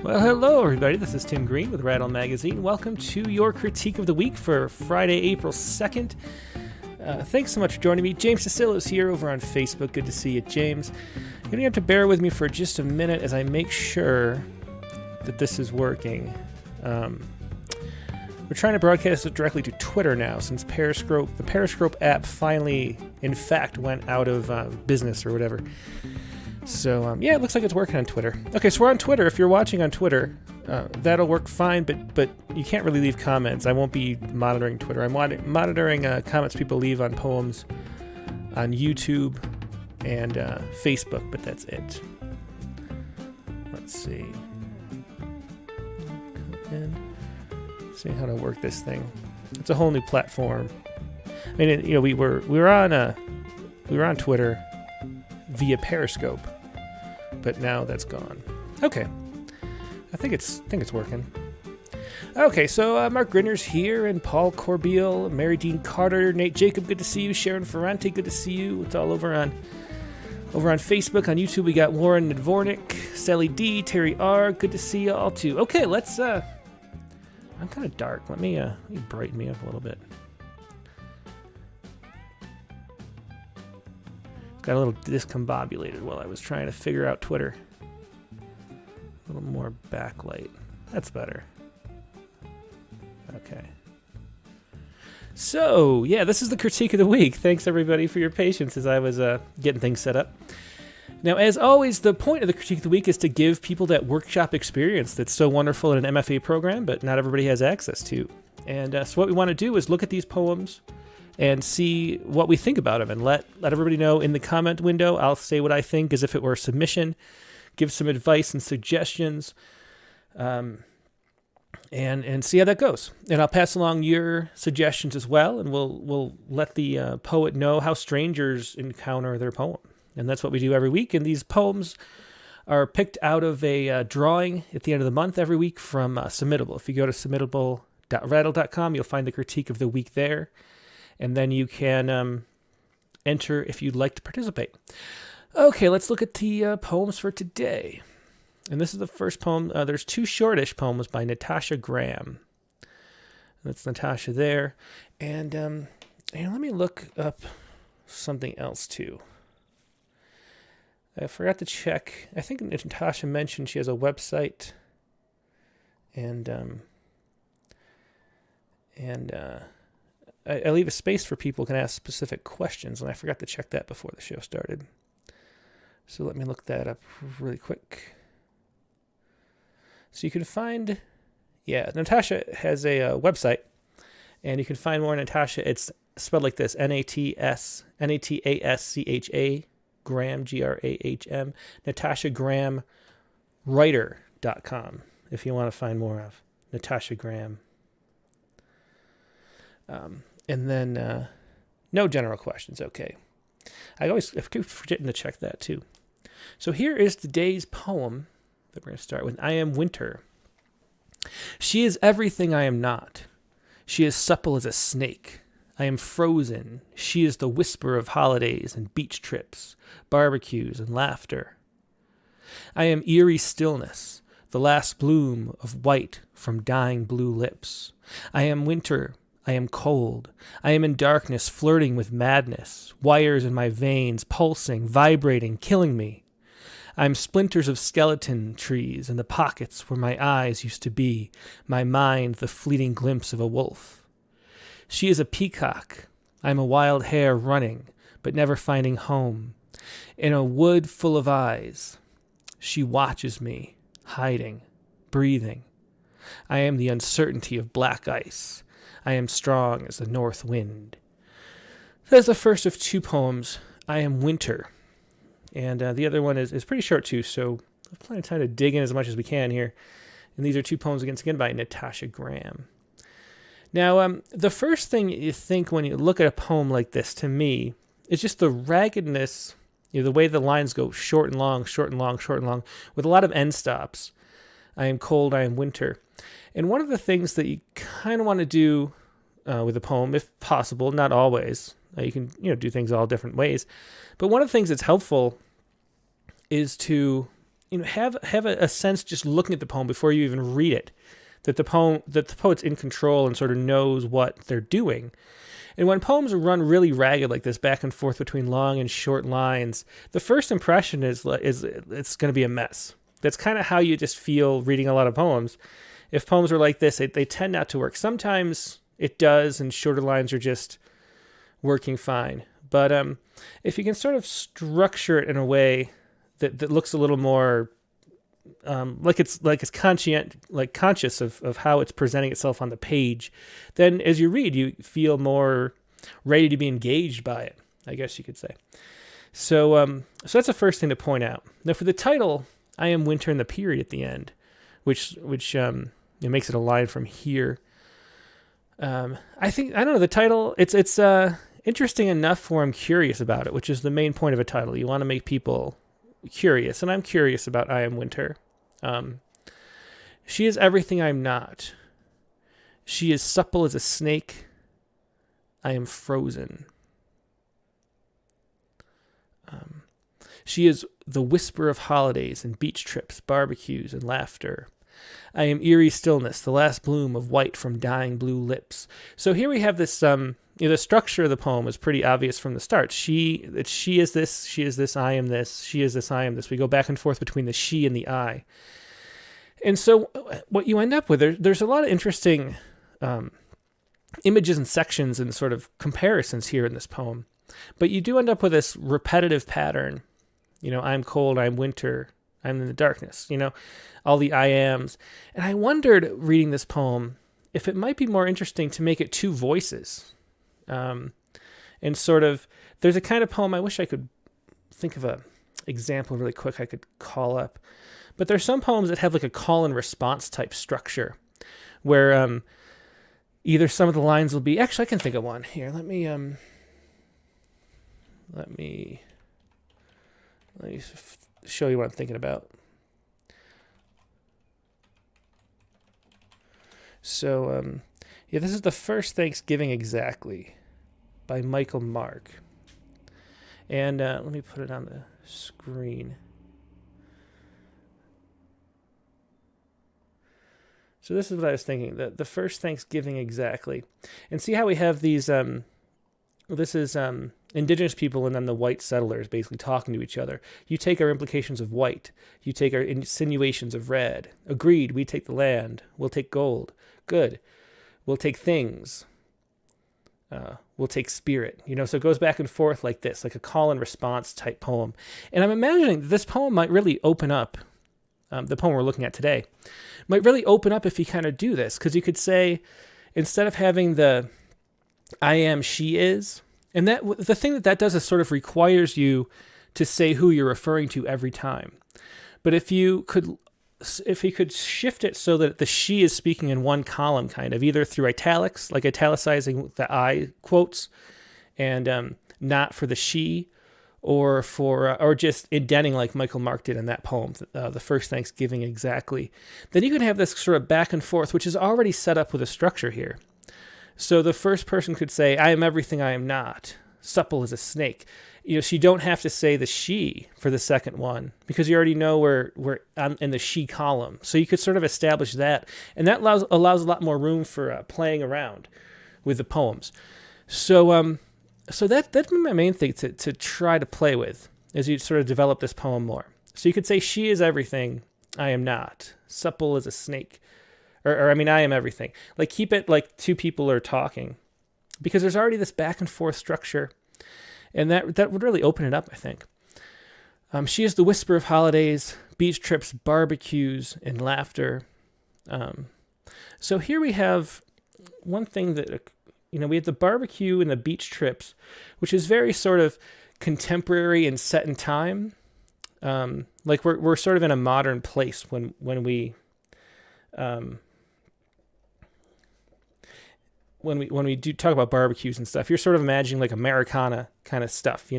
Well, hello everybody, this is Tim Green with Rattle Magazine. Welcome to your critique of the week for Friday, April 2nd. Thanks so much for joining me. James Cicillo's here over on Facebook. Good to see you, James. You're going to have to bear with me for just a minute as I make sure that this is working. We're trying to broadcast it directly to Twitter now since the Periscope app finally, in fact, went out of business or whatever. So, yeah, it looks like it's working on Twitter. Okay, so we're on Twitter. If you're watching on Twitter, that'll work fine, but you can't really leave comments. I won't be monitoring Twitter. I'm monitoring comments people leave on poems on YouTube and Facebook, but that's it. Let's see. See how to work this thing. It's a whole new platform. I mean, we were on Twitter via Periscope, but now that's gone. Okay, I think it's working. Okay, so Mark Grinner's here, and Paul Corbeil, Mary Dean Carter, Nate Jacob, good to see you. Sharon Ferrante, good to see you. It's all over on Facebook. On YouTube, we got Warren Dvornik, Sally D, Terry R. Good to see you all too. Okay, let's. I'm kind of dark. Let me brighten me up a little bit. Got a little discombobulated while I was trying to figure out Twitter. A little more backlight. That's better. Okay. So, yeah, this is the critique of the week. Thanks, everybody, for your patience as I was getting things set up. Now, as always, the point of the critique of the week is to give people that workshop experience that's so wonderful in an MFA program, but not everybody has access to. And so what we want to do is look at these poems and see what we think about them, and let everybody know in the comment window. I'll say what I think as if it were a submission, give some advice and suggestions, and see how that goes. And I'll pass along your suggestions as well, and we'll let the poet know how strangers encounter their poem. And that's what we do every week. And these poems are picked out of a drawing at the end of the month every week from Submittable. If you go to submittable.rattle.com, you'll find the critique of the week there. And then you can enter if you'd like to participate. Okay, let's look at the poems for today. And this is the first poem. There's two shortish poems by Natascha Graham. That's Natasha there. And let me look up something else too. I forgot to check. I think Natasha mentioned she has a website. And I leave a space for people who can ask specific questions, and I forgot to check that before the show started. So let me look that up really quick. So you can find, Natasha has a website, and you can find more Natasha. It's spelled like this, Natascha Graham, Graham, NataschaGrahamWriter.com, if you want to find more of Natascha Graham. And then no general questions, okay. I keep forgetting to check that too. So here is today's poem that we're going to start with. I am winter. She is everything I am not. She is supple as a snake. I am frozen. She is the whisper of holidays and beach trips, barbecues and laughter. I am eerie stillness, the last bloom of white from dying blue lips. I am winter. I am cold. I am in darkness, flirting with madness, wires in my veins, pulsing, vibrating, killing me. I am splinters of skeleton trees in the pockets where my eyes used to be, my mind the fleeting glimpse of a wolf. She is a peacock. I am a wild hare running, but never finding home. In a wood full of eyes, she watches me, hiding, breathing. I am the uncertainty of black ice. I am strong as the north wind. That's the first of two poems, I Am Winter. And the other one is pretty short too, so I've plenty of time to dig in as much as we can here. And these are two poems again by Natascha Graham. Now, the first thing you think when you look at a poem like this, to me, is just the raggedness, the way the lines go short and long, short and long, short and long, with a lot of end stops. I am cold, I am winter. And one of the things that you kind of want to do with a poem, if possible, not always, you can do things all different ways, but one of the things that's helpful is to have a sense just looking at the poem before you even read it, that the poet's in control and sort of knows what they're doing. And when poems run really ragged like this, back and forth between long and short lines, the first impression is it's going to be a mess. That's kind of how you just feel reading a lot of poems. If poems are like this, they tend not to work. Sometimes it does, and shorter lines are just working fine. But if you can sort of structure it in a way that looks a little more like it's conscious of how it's presenting itself on the page, then as you read, you feel more ready to be engaged by it, I guess you could say. So that's the first thing to point out. Now for the title, I Am Winter in the period at the end, which it makes it a line from here. I don't know, the title, it's interesting enough for I'm curious about it, which is the main point of a title. You want to make people curious, and I'm curious about I Am Winter. She is everything I'm not. She is supple as a snake. I am frozen. She is the whisper of holidays and beach trips, barbecues and laughter. I am eerie stillness, the last bloom of white from dying blue lips. So here we have this, the structure of the poem is pretty obvious from the start. She is this, I am this, she is this, I am this. We go back and forth between the she and the I. And so what you end up with, there's a lot of interesting images and sections and sort of comparisons here in this poem. But you do end up with this repetitive pattern. I'm cold, I'm winter, I'm in the darkness, all the I ams. And I wondered, reading this poem, if it might be more interesting to make it two voices. And sort of, there's a kind of poem, I wish I could think of a example really quick I could call up. But there's some poems that have like a call and response type structure where either some of the lines will be, actually I can think of one here. Let me show you what I'm thinking about. So, this is The First Thanksgiving Exactly by Michael Mark. And let me put it on the screen. So this is what I was thinking, the first Thanksgiving exactly. And see how we have these, this is indigenous people and then the white settlers basically talking to each other. You take our implications of white. You take our insinuations of red. Agreed, we take the land. We'll take gold. Good. We'll take things. We'll take spirit. So it goes back and forth like this, like a call and response type poem. And I'm imagining this poem might really open up, the poem we're looking at today, might really open up if you kind of do this. Because you could say, instead of having the I am, she is, and that the thing that does is sort of requires you to say who you're referring to every time. But if you could shift it so that the she is speaking in one column, kind of either through italics, like italicizing the I quotes, and not for the she, or just indenting like Michael Mark did in that poem, The First Thanksgiving Exactly, then you can have this sort of back and forth, which is already set up with a structure here. So the first person could say, I am everything I am not, supple as a snake. So you don't have to say the she for the second one because you already know we're in the she column. So you could sort of establish that, and that allows a lot more room for playing around with the poems. So that's my main thing to try to play with as you sort of develop this poem more. So you could say she is everything I am not, supple as a snake, or I am everything. Like keep it like two people are talking, because there's already this back and forth structure. And that would really open it up, I think. She is the whisper of holidays, beach trips, barbecues, and laughter. So here we have one thing that, we have the barbecue and the beach trips, which is very sort of contemporary and set in time. Like we're sort of in a modern place when we do talk about barbecues and stuff. You're sort of imagining like Americana kind of stuff,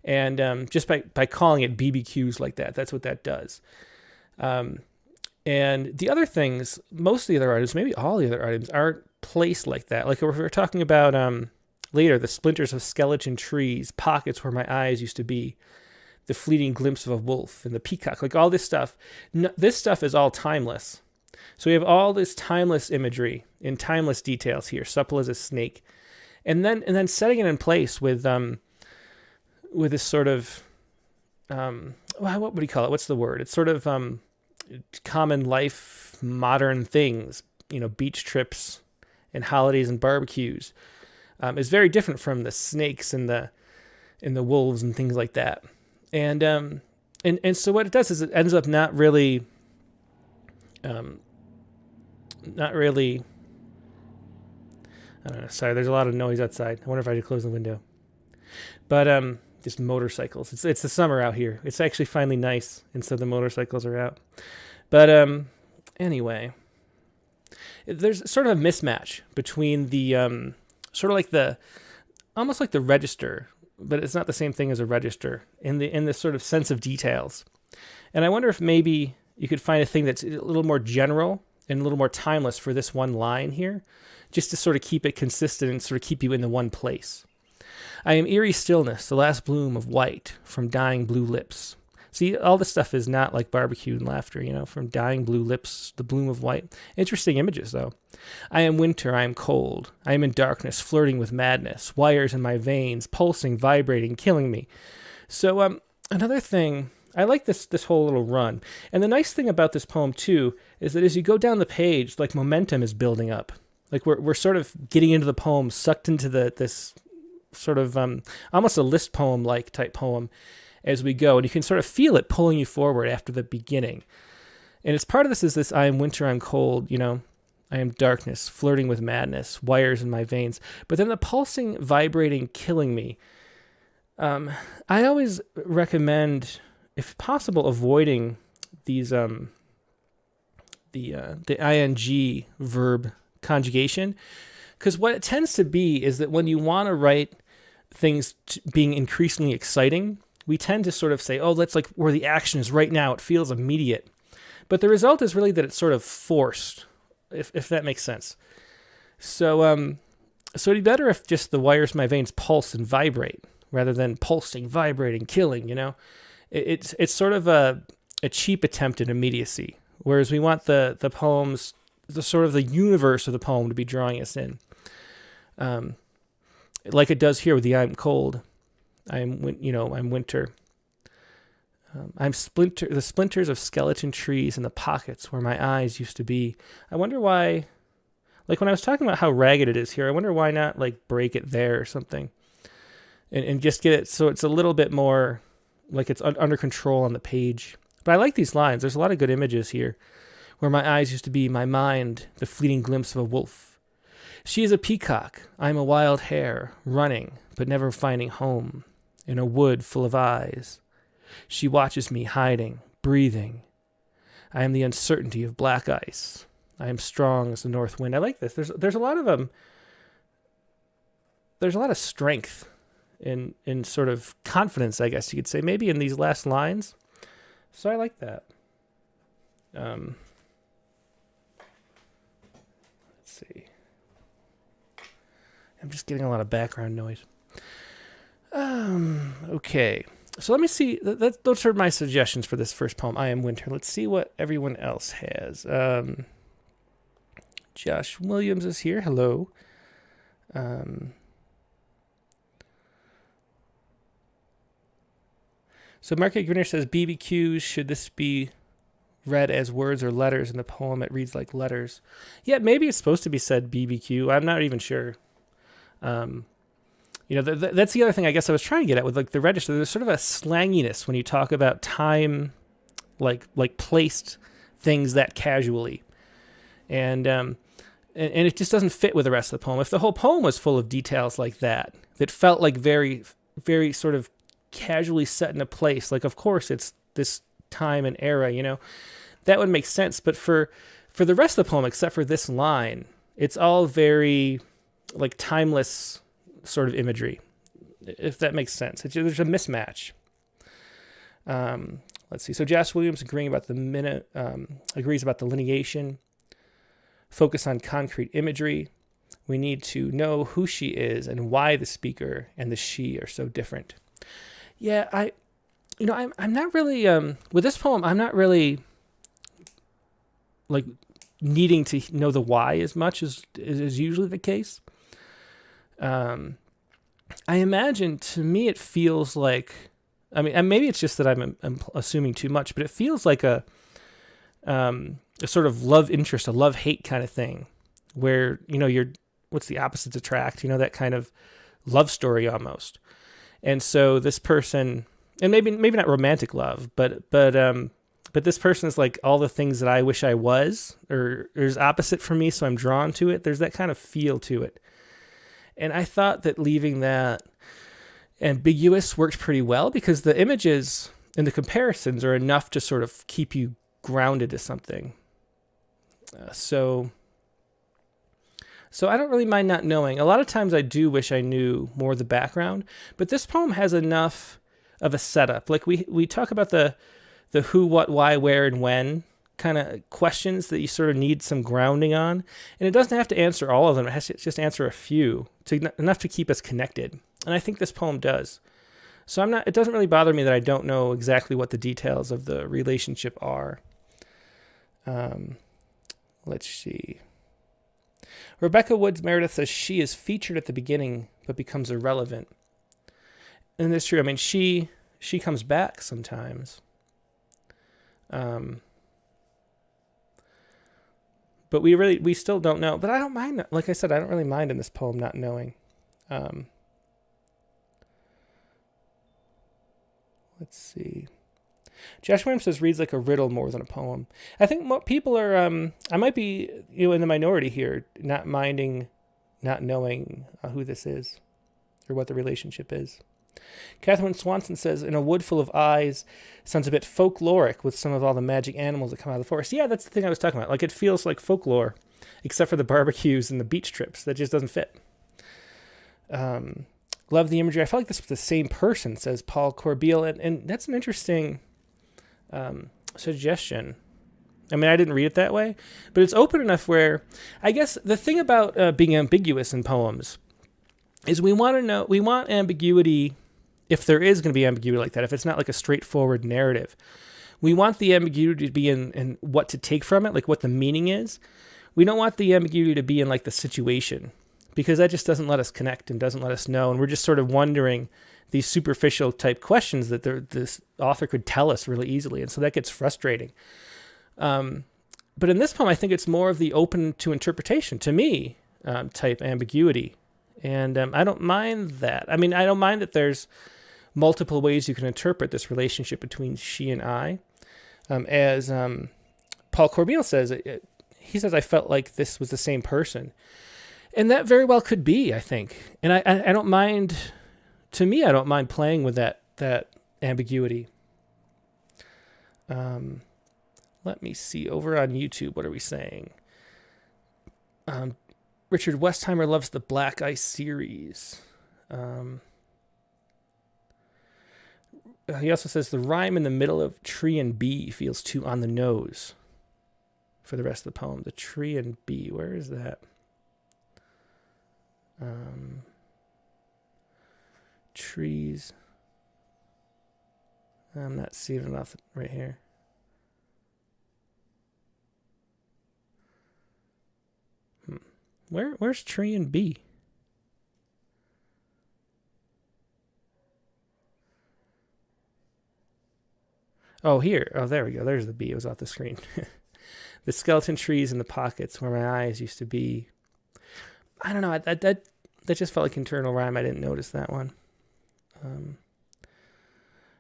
and just by calling it BBQs like that, that's what that does. And the other things, most of the other items, maybe all the other items, aren't placed like that. Like if we're talking about later, the splinters of skeleton trees, pockets where my eyes used to be. the fleeting glimpse of a wolf and the peacock, like all this stuff. This stuff is all timeless. So we have all this timeless imagery and timeless details here, supple as a snake, and then setting it in place with this sort of what would you call it? What's the word? It's sort of common life, modern things, beach trips and holidays and barbecues. Is very different from the snakes and the wolves and things like that. And so what it does is it ends up not really. I don't know. Sorry, there's a lot of noise outside. I wonder if I should close the window. But just motorcycles. It's the summer out here. It's actually finally nice, and so the motorcycles are out. But anyway, there's sort of a mismatch between the sort of like almost like the register, but it's not the same thing as a register in this sort of sense of details. And I wonder if maybe you could find a thing that's a little more general and a little more timeless for this one line here, just to sort of keep it consistent and sort of keep you in the one place. I am eerie stillness, the last bloom of white from dying blue lips. See, all this stuff is not like barbecue and laughter, from dying blue lips, the bloom of white. Interesting images, though. I am winter, I am cold. I am in darkness, flirting with madness, wires in my veins, pulsing, vibrating, killing me. So another thing, I like this whole little run. And the nice thing about this poem, too, is that as you go down the page, like momentum is building up. Like we're sort of getting into the poem, sucked into this sort of almost a list poem-like type poem as we go. And you can sort of feel it pulling you forward after the beginning. And it's part of this is this, I am winter, I'm cold, I am darkness, flirting with madness, wires in my veins. But then the pulsing, vibrating, killing me. I always recommend, if possible, avoiding these the ing verb conjugation, because what it tends to be is that when you want to write things being increasingly exciting, we tend to sort of say, oh, that's like where the action is right now. It feels immediate. But the result is really that it's sort of forced, if that makes sense. So it'd be better if just the wires in my veins pulse and vibrate rather than pulsing, vibrating, killing, It's sort of a cheap attempt at immediacy, whereas we want the poems, the sort of the universe of the poem to be drawing us in. Like it does here with the I'm cold. I'm winter. I'm the splinters of skeleton trees in the pockets where my eyes used to be. I wonder why, like when I was talking about how ragged it is here, I wonder why not like break it there or something and just get it so it's a little bit more like it's under control on the page. But I like these lines. There's a lot of good images here. Where my eyes used to be, my mind, the fleeting glimpse of a wolf. She is a peacock. I am a wild hare, running, but never finding home, in a wood full of eyes. She watches me hiding, breathing. I am the uncertainty of black ice. I am strong as the north wind. I like this. There's a lot of there's a lot of strength in sort of confidence, I guess you could say, maybe in these last lines. So I like that. See. I'm just getting a lot of background noise. Okay. So let me see. Those are my suggestions for this first poem, I Am Winter. Let's see what everyone else has. Josh Williams is here. Hello. So Mark A. Grinner says, BBQs, should this be read as words or letters in the poem? It reads like letters. Yeah, maybe it's supposed to be said BBQ. I'm not even sure. That's the other thing I guess I was trying to get at with like the register. There's sort of a slanginess when you talk about time, like placed things that casually, and it just doesn't fit with the rest of the poem. If the whole poem was full of details like that felt like very, very sort of casually set in a place, like of course it's this time and era, that would make sense. But for the rest of the poem, except for this line, it's all very like timeless sort of imagery, if that makes sense. There's a mismatch. Let's see. So Josh Williams agrees about the lineation, focus on concrete imagery. We need to know who she is and why the speaker and the she are so different. Yeah, I'm not really with this poem. I'm not really like needing to know the why as much as is usually the case. I imagine to me it feels like, I mean, and maybe it's just that I'm assuming too much, but it feels like a sort of love interest, a love hate kind of thing, where you're what's the opposites attract, that kind of love story almost. And so this person, and maybe not romantic love, but this person is like all the things that I wish I was, or is opposite for me, so I'm drawn to it. There's that kind of feel to it. And I thought that leaving that ambiguous worked pretty well because the images and the comparisons are enough to sort of keep you grounded to something. So I don't really mind not knowing. A lot of times I do wish I knew more of the background, but this poem has enough of a setup. Like we talk about the who, what, why, where, and when kind of questions that you sort of need some grounding on. And it doesn't have to answer all of them. It has to just answer a few, enough to keep us connected. And I think this poem does. So it doesn't really bother me that I don't know exactly what the details of the relationship are. Let's see. Rebecca Woods Meredith says she is featured at the beginning, but becomes irrelevant. And that's true. I mean, she comes back sometimes. But we still don't know. But I don't mind. Like I said, I don't really mind in this poem not knowing. Let's see. Josh Williams says reads like a riddle more than a poem. I think people are. I might be in the minority here, not minding, not knowing who this is, or what the relationship is. Catherine Swanson says, in a wood full of eyes, sounds a bit folkloric with some of all the magic animals that come out of the forest. Yeah, that's the thing I was talking about. Like, it feels like folklore, except for the barbecues and the beach trips. That just doesn't fit. Love the imagery. I felt like this was the same person, says Paul Corbeil. And that's an interesting suggestion. I mean, I didn't read it that way, but it's open enough where, I guess the thing about being ambiguous in poems is we want ambiguity. If there is going to be ambiguity like that, if it's not like a straightforward narrative, we want the ambiguity to be in what to take from it, like what the meaning is. We don't want the ambiguity to be in like the situation, because that just doesn't let us connect and doesn't let us know. And we're just sort of wondering these superficial type questions that this author could tell us really easily. And so that gets frustrating. But in this poem, I think it's more of the open to interpretation, to me, type ambiguity. And I don't mind that. I mean, I don't mind that there's multiple ways you can interpret this relationship between she and I. As Paul Corbeil says, he says, I felt like this was the same person. And that very well could be, I think. And I don't mind, to me, I don't mind playing with that ambiguity. Let me see. Over on YouTube, what are we saying? Richard Westheimer loves the Black Ice series. He also says the rhyme in the middle of tree and bee feels too on the nose for the rest of the poem. The tree and bee, where is that? Trees. I'm not seeing it off right here. Where's tree and bee? Oh, here. Oh, there we go. There's the bee. It was off the screen. The skeleton trees in the pockets where my eyes used to be. I don't know. That just felt like internal rhyme. I didn't notice that one.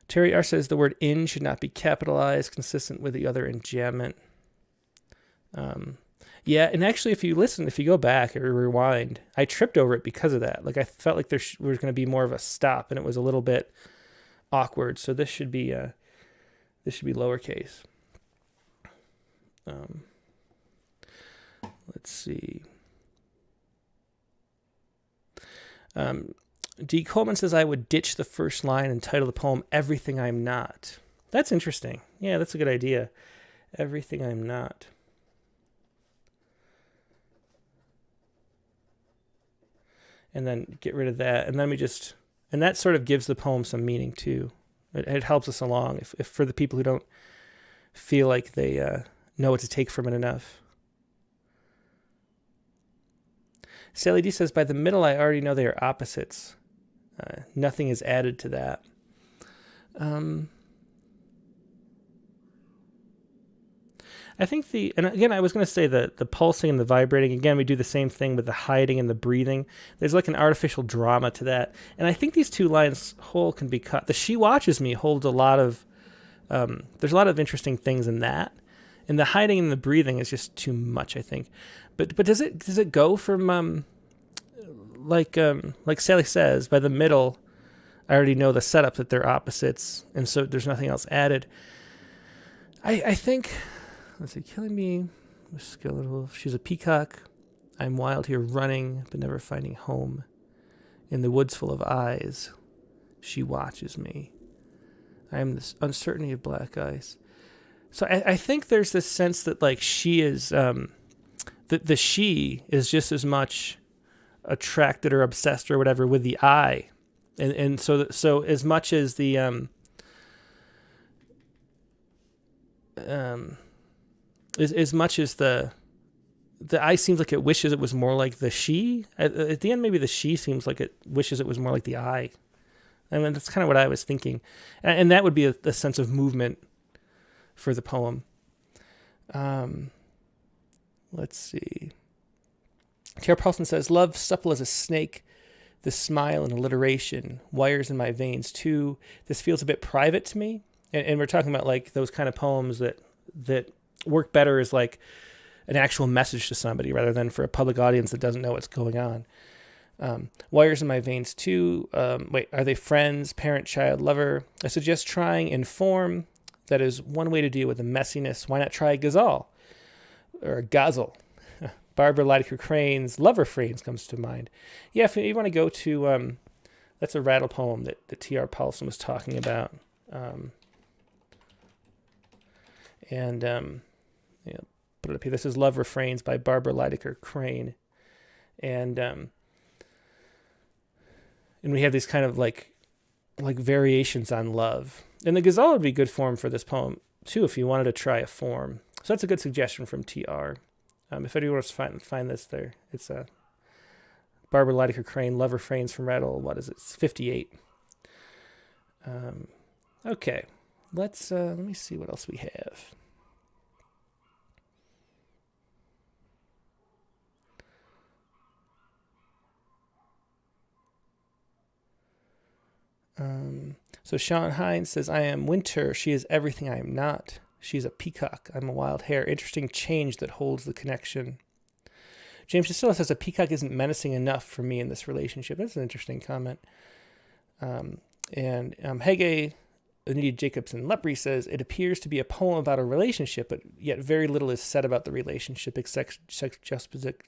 Terry R says the word in should not be capitalized, consistent with the other enjambment. Yeah, and actually, if you go back or rewind, I tripped over it because of that. Like, I felt like there was going to be more of a stop, and it was a little bit awkward. So this should be lowercase. Let's see. D. Coleman says I would ditch the first line and title the poem "Everything I'm Not." That's interesting. Yeah, that's a good idea. Everything I'm not. And then get rid of that. And then and that sort of gives the poem some meaning too. It helps us along if for the people who don't feel like they know what to take from it enough. Sally D says, by the middle, I already know they are opposites. Nothing is added to that. I think and again, I was going to say the pulsing and the vibrating, again, we do the same thing with the hiding and the breathing. There's like an artificial drama to that. And I think these two lines whole can be cut. The She Watches Me holds a lot of, there's a lot of interesting things in that. And the hiding and the breathing is just too much, I think. But does it go from, like Sally says, by the middle, I already know the setup that they're opposites, and so there's nothing else added. I think, let's see, killing me, skeletal. She's a peacock. I'm wild here running, but never finding home. In the woods full of eyes, she watches me. I am this uncertainty of black ice. So I think there's this sense that like she is, the she is just as much attracted or obsessed or whatever with the I, and so as much as the as much as the I seems like it wishes it was more like the she. At the end, maybe the she seems like it wishes it was more like the I. I mean, that's kind of what I was thinking, and that would be a sense of movement for the poem. Let's see. Tara Paulson says, love supple as a snake, this smile and alliteration, wires in my veins too. This feels a bit private to me. And we're talking about like those kind of poems that work better as like an actual message to somebody rather than for a public audience that doesn't know what's going on. Wires in my veins too. Wait, are they friends, parent, child, lover? I suggest trying in form. That is one way to deal with the messiness. Why not try a ghazal or a ghazal? Barbara Lydecker Crane's Love Refrains comes to mind. Yeah, if you want to go to, that's a rattle poem that T.R. Paulson was talking about. Yeah, put it up here. This is Love Refrains by Barbara Lydecker Crane. And we have these kind of like variations on love. And the ghazal would be good form for this poem, too, if you wanted to try a form. So that's a good suggestion from T.R. If anyone wants to find this there, it's Barbara Lydecker Crane, Love Refrains from Rattle. What is it? It's 58. Okay, let me see what else we have. So Sean Hines says, I am winter. She is everything I am not. She's a peacock. I'm a wild hare. Interesting change that holds the connection. James Castilla says, a peacock isn't menacing enough for me in this relationship. That's an interesting comment. And Hege Anita Jacobson Lepre says, it appears to be a poem about a relationship, but yet very little is said about the relationship except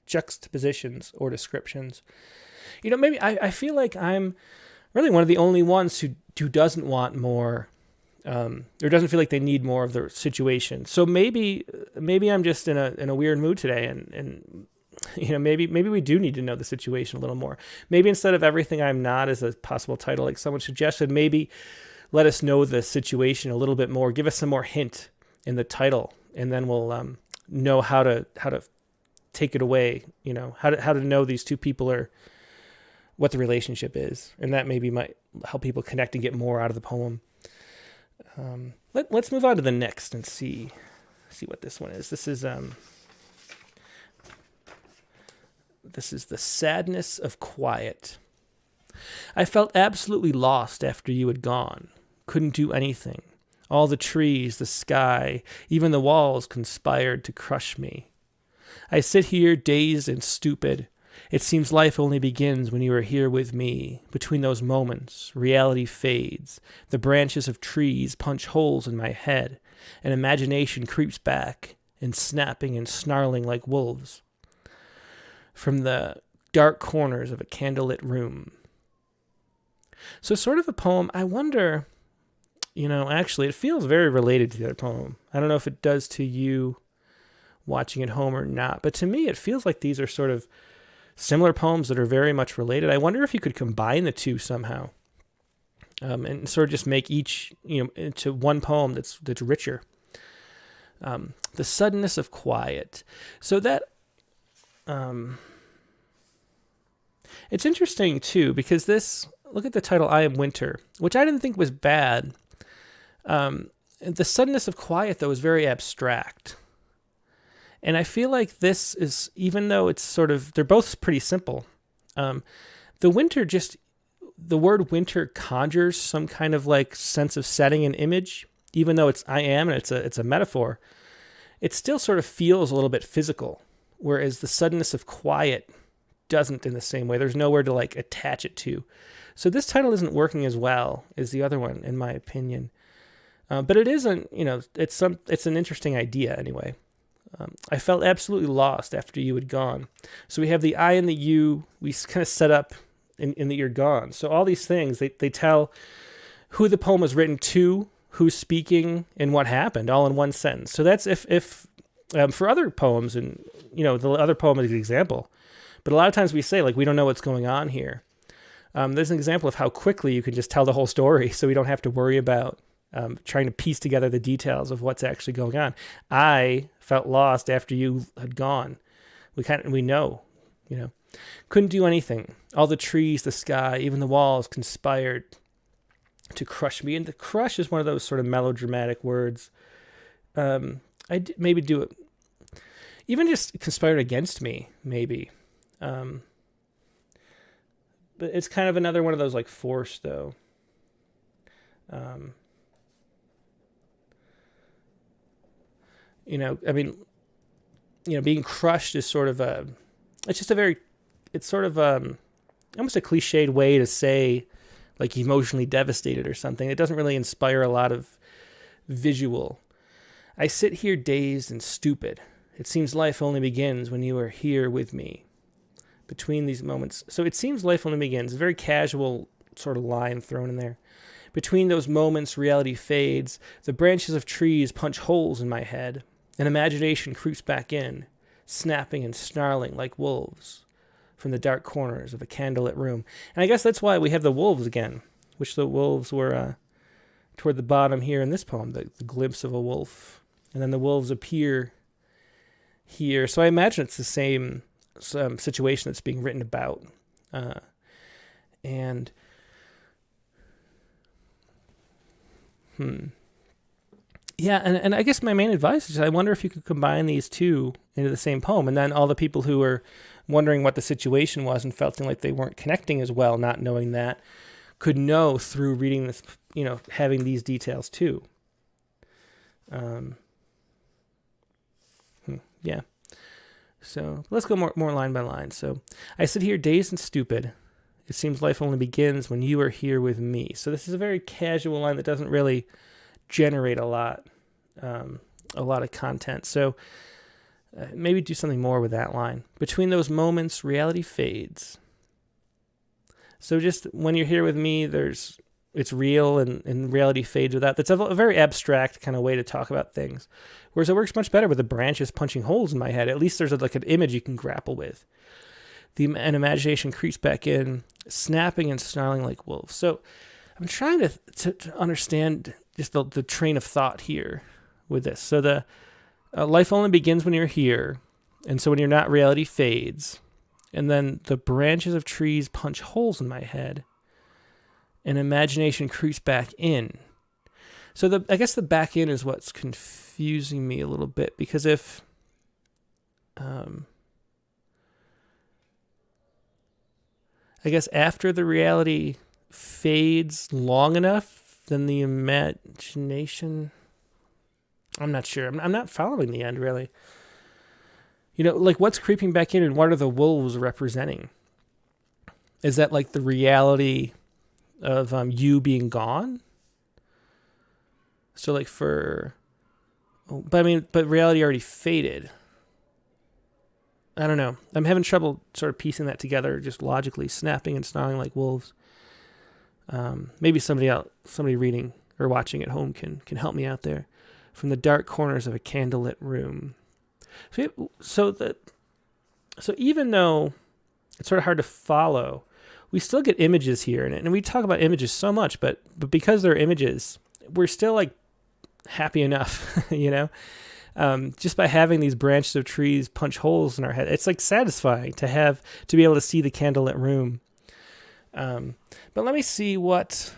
juxtapositions or descriptions. You know, maybe I feel like I'm really one of the only ones who doesn't want more, or doesn't feel like they need more of the situation. So maybe I'm just in a weird mood today, and you know, maybe we do need to know the situation a little more. Maybe instead of everything I'm not as a possible title, like someone suggested, maybe let us know the situation a little bit more. Give us some more hint in the title, and then we'll know how to take it away. You know, how to know these two people are, what the relationship is, and that maybe might help people connect and get more out of the poem. Let's move on to the next and see what this one is. This is The Sadness of Quiet. I felt absolutely lost after you had gone. Couldn't do anything. All the trees, the sky, even the walls conspired to crush me. I sit here dazed and stupid. It seems life only begins when you are here with me. Between those moments, reality fades. The branches of trees punch holes in my head, and imagination creeps back, and snapping and snarling like wolves from the dark corners of a candlelit room. So sort of a poem, I wonder, you know, actually, it feels very related to the other poem. I don't know if it does to you watching at home or not, but to me, it feels like these are sort of similar poems that are very much related. I wonder if you could combine the two somehow. and sort of just make each, into one poem that's richer. The suddenness of quiet. So that, it's interesting too, because look at the title, I Am Winter, which I didn't think was bad. The suddenness of quiet, though, is very abstract. And I feel like this is, even though it's they're both pretty simple, the word winter conjures some kind of like sense of setting and image, even though I am, and it's a metaphor. It still sort of feels a little bit physical, whereas the suddenness of quiet doesn't in the same way. There's nowhere to like attach it to. So this title isn't working as well as the other one, in my opinion. But it isn't, it's an interesting idea anyway. I felt absolutely lost after you had gone. So we have the I and the you, we kind of set up in that you're gone. So all these things, they tell who the poem was written to, who's speaking, and what happened, all in one sentence. So that's if for other poems, and the other poem is an example. But a lot of times we say, like, we don't know what's going on here. There's an example of how quickly you can just tell the whole story, so we don't have to worry about trying to piece together the details of what's actually going on. I felt lost after you had gone. We know. Couldn't do anything. All the trees, the sky, even the walls conspired to crush me. And the crush is one of those sort of melodramatic words. Maybe do it. Even just conspired against me, maybe. But it's kind of another one of those like forced, though. Being crushed is sort of it's sort of almost a cliched way to say like emotionally devastated or something. It doesn't really inspire a lot of visual. I sit here dazed and stupid. It seems life only begins when you are here with me. Between these moments. So it seems life only begins. A very casual sort of line thrown in there. Between those moments, reality fades. The branches of trees punch holes in my head. And imagination creeps back in, snapping and snarling like wolves from the dark corners of a candlelit room. And I guess that's why we have the wolves again, which the wolves were toward the bottom here in this poem, the glimpse of a wolf. And then the wolves appear here. So I imagine it's the same situation that's being written about. Yeah, and I guess my main advice is I wonder if you could combine these two into the same poem, and then all the people who were wondering what the situation was and felt like they weren't connecting as well, not knowing that, could know through reading this, having these details too. Yeah. So let's go more line by line. So I sit here dazed and stupid. It seems life only begins when you are here with me. So this is a very casual line that doesn't really generate a lot of content. So maybe do something more with that line. Between those moments, reality fades. So just when you're here with me, it's real and reality fades with that. That's a very abstract kind of way to talk about things. Whereas it works much better with the branches punching holes in my head. At least there's like an image you can grapple with. And imagination creeps back in, snapping and snarling like wolves. So I'm trying to understand just the train of thought here with this. So the life only begins when you're here. And so when you're not, reality fades. And then the branches of trees punch holes in my head. And imagination creeps back in. So I guess the back in is what's confusing me a little bit, because if I guess after the reality fades long enough, then the imagination, I'm not sure. I'm not following the end, really. Like what's creeping back in and what are the wolves representing? Is that like the reality of you being gone? So like but reality already faded. I don't know. I'm having trouble sort of piecing that together, just logically, snapping and snarling like wolves. Maybe somebody reading or watching at home can help me out there. From the dark corners of a candlelit room. So even though it's sort of hard to follow, we still get images here, and we talk about images so much, but because they're images, we're still like happy enough, you know, just by having these branches of trees punch holes in our head. It's like satisfying to be able to see the candlelit room. But let me see let's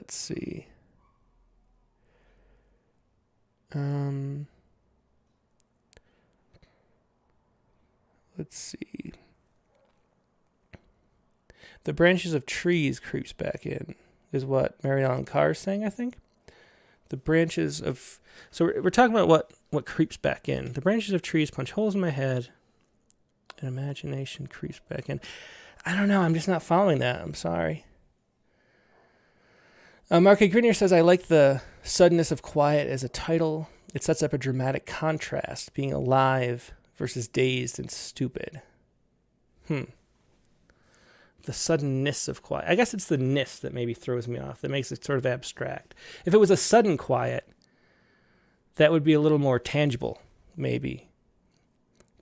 see. Let's see. The branches of trees creeps back in, is what Mary Ellen Carr is saying, I think. The branches of... So we're talking about what creeps back in. The branches of trees punch holes in my head, and imagination creeps back in. I don't know. I'm just not following that. I'm sorry. Mark A. Grenier says, I like the suddenness of quiet as a title. It sets up a dramatic contrast, being alive versus dazed and stupid. The suddenness of quiet. I guess it's the ness that maybe throws me off, that makes it sort of abstract. If it was a sudden quiet, that would be a little more tangible, maybe.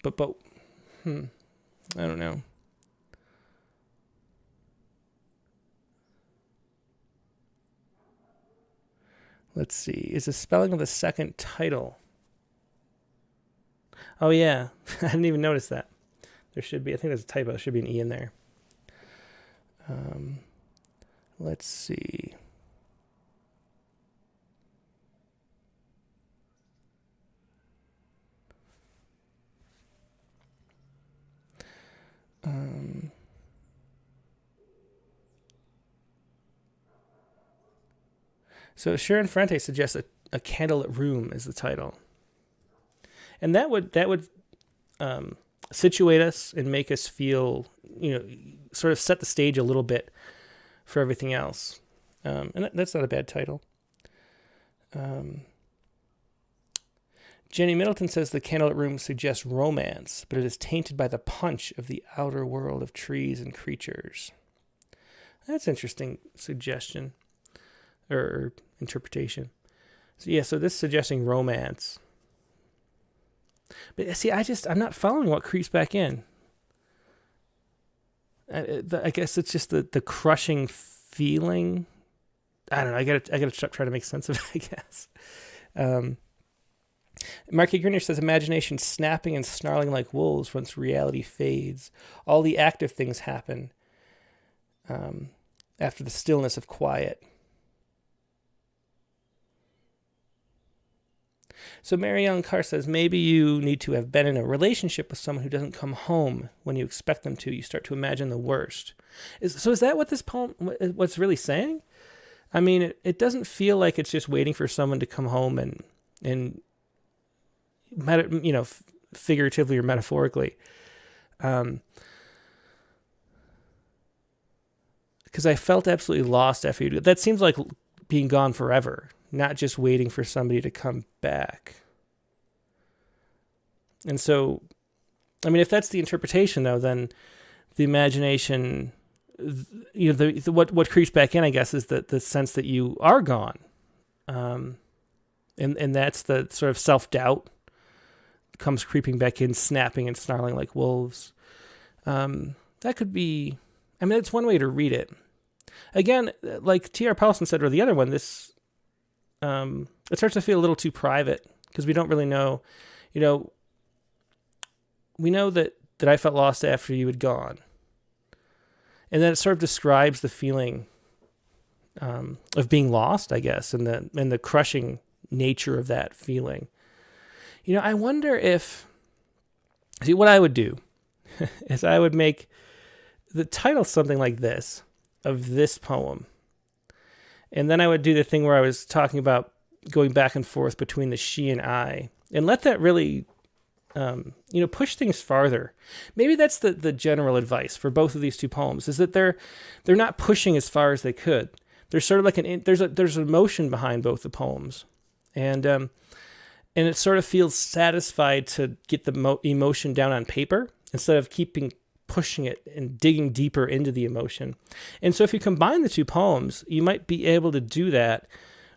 But I don't know. Let's see. Is the spelling of the second title? Oh, yeah. I didn't even notice that. There should be. I think there's a typo. There should be an E in there. Let's see. So Sharon Ferrante suggests a candlelit room is the title, and that would situate us and make us feel, sort of set the stage a little bit for everything else. And that's not a bad title. Jenny Middleton says the candlelit room suggests romance, but it is tainted by the punch of the outer world of trees and creatures. That's an interesting suggestion or interpretation. So yeah, so this is suggesting romance. But see, I'm not following what creeps back in. I guess it's just the crushing feeling. I don't know. I gotta try to make sense of it, I guess. Marky Grenier says, imagination snapping and snarling like wolves once reality fades. All the active things happen after the stillness of quiet. So Mary Ellen Carr says, maybe you need to have been in a relationship with someone who doesn't come home when you expect them to. You start to imagine the worst. Is that what this poem, what's really saying? I mean, it doesn't feel like it's just waiting for someone to come home and figuratively or metaphorically. Because I felt absolutely lost after you. That seems like being gone forever, not just waiting for somebody to come back. And so, I mean, if that's the interpretation, though, then the imagination, what creeps back in, I guess, is the sense that you are gone. And that's the sort of self-doubt comes creeping back in, snapping and snarling like wolves. That could be, I mean, it's one way to read it. Again, like T.R. Paulson said, or the other one, this, it starts to feel a little too private because we don't really know, we know that I felt lost after you had gone. And then it sort of describes the feeling of being lost, I guess, and the crushing nature of that feeling. I wonder what I would do is I would make the title something like this, of this poem. And then I would do the thing where I was talking about going back and forth between the she and I, and let that really, push things farther. Maybe that's the general advice for both of these two poems, is that they're not pushing as far as they could. There's sort of like there's an emotion behind both the poems, and it sort of feels satisfied to get the emotion down on paper instead of pushing it and digging deeper into the emotion. And so if you combine the two poems, you might be able to do that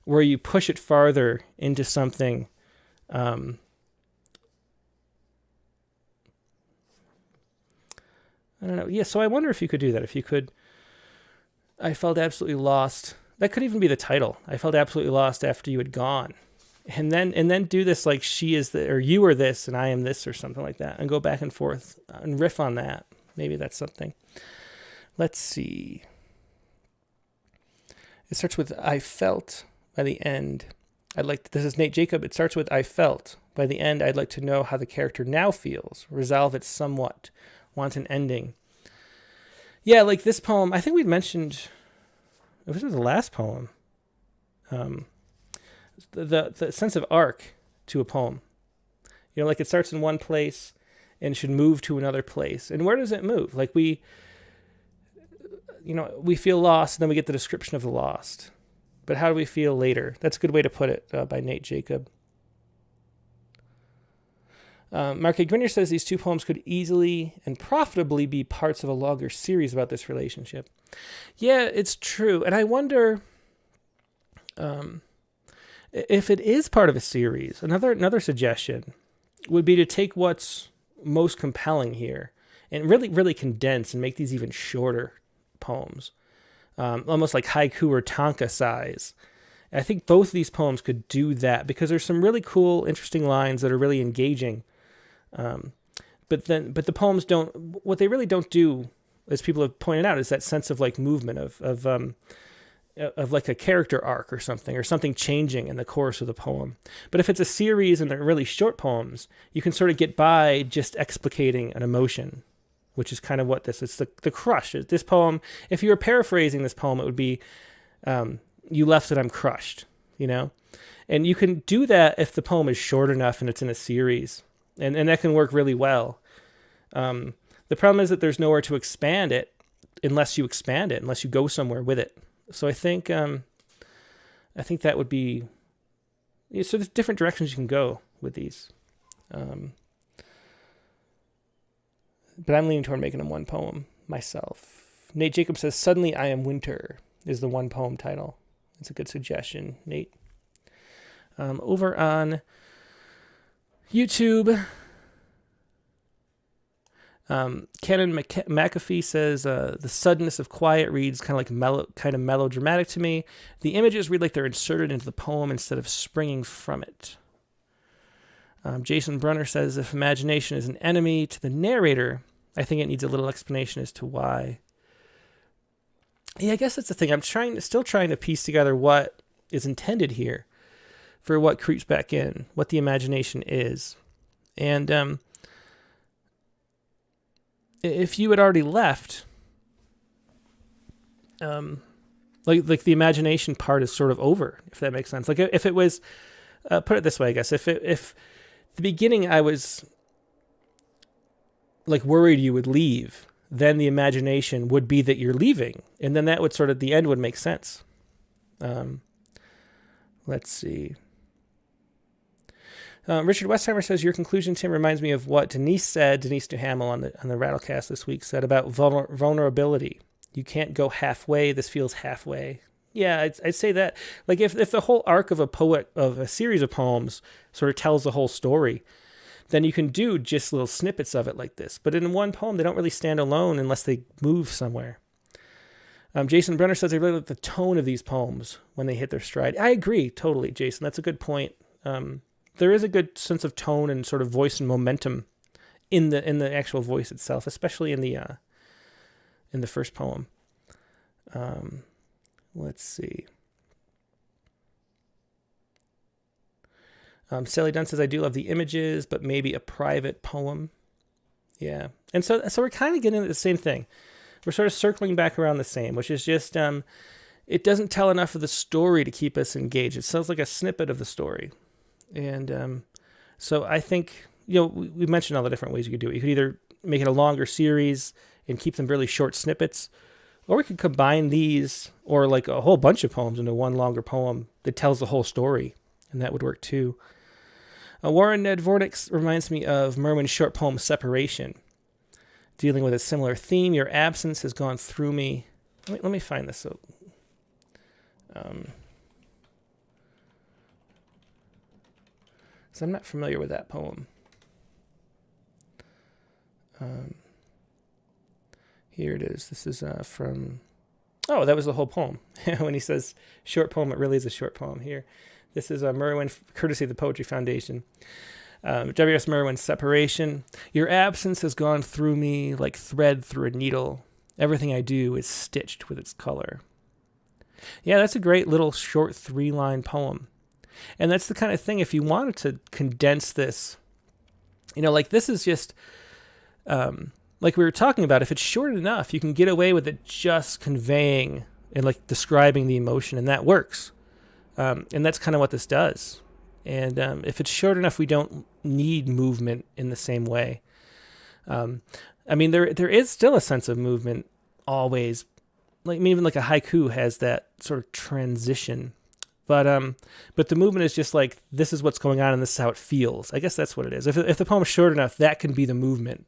where you push it farther into something I don't know. Yeah, so I wonder if you could do that. If you could, I felt absolutely lost. That could even be the title. I felt absolutely lost after you had gone. And then do this like she is the, or you are this and I am this or something like that, and go back and forth and riff on that. Maybe that's something. Let's see. It starts with I felt. By the end, this is Nate Jacob. It starts with I felt. By the end, I'd like to know how the character now feels. Resolve it somewhat. Want an ending. Yeah, like this poem, I think we'd mentioned, this was the last poem. The sense of arc to a poem. You know, like it starts in one place and should move to another place. And where does it move? Like we feel lost, and then we get the description of the lost. But how do we feel later? That's a good way to put it, by Nate Jacob. Mark A. Grinier says these two poems could easily and profitably be parts of a longer series about this relationship. Yeah, it's true. And I wonder if it is part of a series. Another suggestion would be to take what's most compelling here and really, really condense and make these even shorter poems. Almost like haiku or tanka size. I think both of these poems could do that because there's some really cool, interesting lines that are really engaging. But the poems don't. What they really don't do, as people have pointed out, is that sense of like movement of like a character arc or something changing in the course of the poem. But if it's a series and they're really short poems, you can sort of get by just explicating an emotion, which is kind of what this is. The crush. This poem, if you were paraphrasing this poem, it would be, you left it, I'm crushed, you know? And you can do that if the poem is short enough and it's in a series. And that can work really well. The problem is that there's nowhere to expand it unless you go somewhere with it. So I think that would be, so there's different directions you can go with these. But I'm leaning toward making them one poem myself. Nate Jacob says, Suddenly I Am Winter is the one poem title. It's a good suggestion, Nate. Over on YouTube, Canon McAfee says, the suddenness of quiet reads kind of melodramatic to me. The images read like they're inserted into the poem instead of springing from it. Jason Brunner says, if imagination is an enemy to the narrator, I think it needs a little explanation as to why. Yeah, I guess that's the thing. I'm still trying to piece together what is intended here for what creeps back in, what the imagination is. And if you had already left, like the imagination part is sort of over, if that makes sense. Like if it was, put it this way, I guess, if the beginning I was like worried you would leave, then the imagination would be that you're leaving, and then that would sort of, the end would make sense. Let's see. Richard Westheimer says, your conclusion, Tim, reminds me of what Denise Duhamel on the Rattlecast this week said about vulnerability. You can't go halfway. This feels halfway. Yeah, I'd say that. Like if the whole arc of a series of poems sort of tells the whole story, then you can do just little snippets of it like this. But in one poem, they don't really stand alone unless they move somewhere. Jason Brenner says, I really like the tone of these poems when they hit their stride. I agree, totally, Jason. That's a good point. There is a good sense of tone and sort of voice and momentum in the actual voice itself, especially in the first poem. Let's see. Sally Dunn says, I do love the images, but maybe a private poem. Yeah. And so we're kind of getting at the same thing. We're sort of circling back around the same, which is just, it doesn't tell enough of the story to keep us engaged. It sounds like a snippet of the story. And so I think, we mentioned all the different ways you could do it. You could either make it a longer series and keep them really short snippets, or we could combine these or like a whole bunch of poems into one longer poem that tells the whole story, and that would work too. Warren Ned Vornick reminds me of Merwin's short poem Separation, dealing with a similar theme. Your absence has gone through me. Let me find this. So, so I'm not familiar with that poem. Here it is. This is from... Oh, that was the whole poem. When he says short poem, it really is a short poem here. This is Merwin, courtesy of the Poetry Foundation. W.S. Merwin's Separation. Your absence has gone through me like thread through a needle. Everything I do is stitched with its color. Yeah, that's a great little short 3-line poem. And that's the kind of thing, if you wanted to condense this, like this is just... like we were talking about, if it's short enough, you can get away with it just conveying and like describing the emotion, and that works. And that's kind of what this does. And if it's short enough, we don't need movement in the same way. There is still a sense of movement always. Even like a haiku has that sort of transition. But the movement is just like, this is what's going on and this is how it feels. I guess that's what it is. If the poem is short enough, that can be the movement.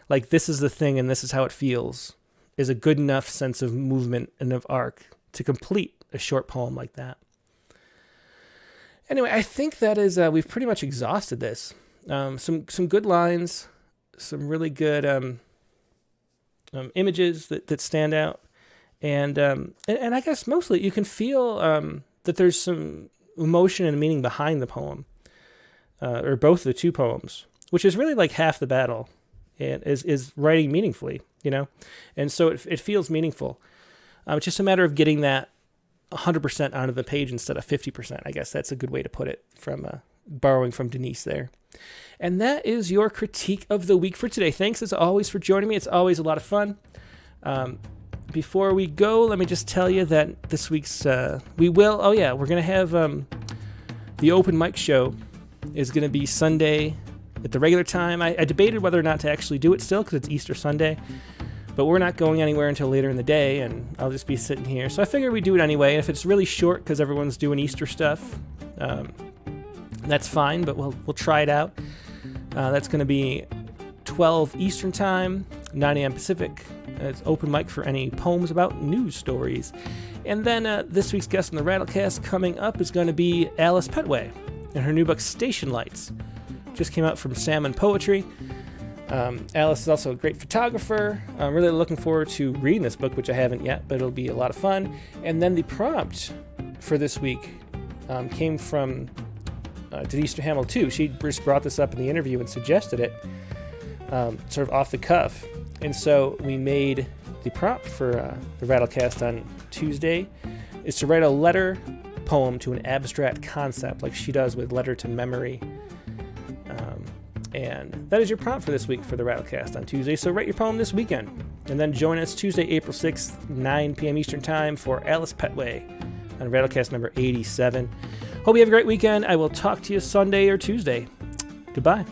Like this is the thing and this is how it feels, is a good enough sense of movement and of arc to complete a short poem like that. Anyway, I think that is, we've pretty much exhausted this. Some good lines, some really good images that stand out. And I guess mostly you can feel that there's some emotion and meaning behind the poem, or both the two poems, which is really like half the battle. And is writing meaningfully, and so it feels meaningful. It's just a matter of getting that 100% onto the page instead of 50%. I guess that's a good way to put it, from borrowing from Denise there. And that is your critique of the week for today. Thanks as always for joining me. It's always a lot of fun. Before we go, let me just tell you that this week's we're going to have the open mic show is going to be Sunday at the regular time. I debated whether or not to actually do it still because it's Easter Sunday, but we're not going anywhere until later in the day, and I'll just be sitting here. So I figured we'd do it anyway. And if it's really short because everyone's doing Easter stuff, that's fine, but we'll try it out. That's going to be 12 Eastern Time, 9 a.m. Pacific. It's open mic for any poems about news stories. And then this week's guest on the Rattlecast coming up is going to be Alice Petway and her new book, Station Lights. Just came out from Salmon Poetry. Alice is also a great photographer. I'm really looking forward to reading this book, which I haven't yet, but it'll be a lot of fun. And then the prompt for this week came from Denise Hamill too. She just brought this up in the interview and suggested it, sort of off the cuff. And so we made the prompt for the Rattlecast on Tuesday is to write a letter poem to an abstract concept, like she does with Letter to Memory. And that is your prompt for this week for the Rattlecast on Tuesday. So write your poem this weekend. And then join us Tuesday, April 6th, 9 p.m. Eastern Time for Alice Petway on Rattlecast number 87. Hope you have a great weekend. I will talk to you Sunday or Tuesday. Goodbye.